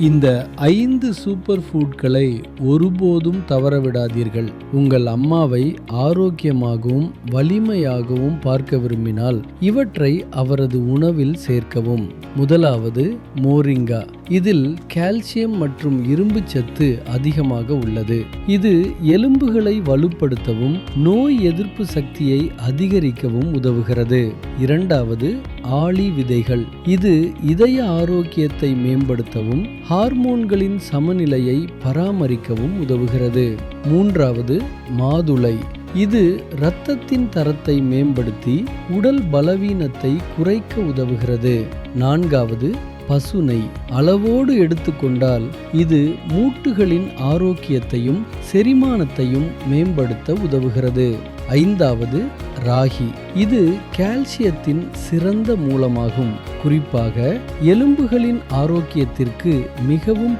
இந்த 5 சூப்பர் ஃபுட்களை ஒருபோதும் தவறவிடாதீர்கள். உங்கள் அம்மாவை ஆரோக்கியமாகவும் வலிமையாகவும் பார்க்க விரும்பினால் இவற்றை அவரது உணவில் சேர்க்கவும். முதலாவது மோரிங்கா. இதில் கால்சியம் மற்றும் இரும்பு சத்து அதிகமாக உள்ளது. இது எலும்புகளை வலுப்படுத்தவும் நோய் எதிர்ப்பு சக்தியை அதிகரிக்கவும் உதவுகிறது. இரண்டாவது ஆளி விதைகள். இது இதய ஆரோக்கியத்தை மேம்படுத்தவும் ஹார்மோன்களின் சமநிலையை பராமரிக்கவும் உதவுகிறது. மூன்றாவது மாதுளை. இது இரத்தத்தின் தரத்தை மேம்படுத்தி உடல் பலவீனத்தை குறைக்க உதவுகிறது. நான்காவது பசுனை. அளவோடு எடுத்துக்கொண்டால் இது மூட்டுகளின் ஆரோக்கியத்தையும் செரிமானத்தையும் மேம்படுத்த உதவுகிறது. ஐந்தாவது ராகி. இது கால்சியத்தின் சிறந்த மூலமாகும். குறிப்பாக எலும்புகளின் ஆரோக்கியத்திற்கு மிகவும்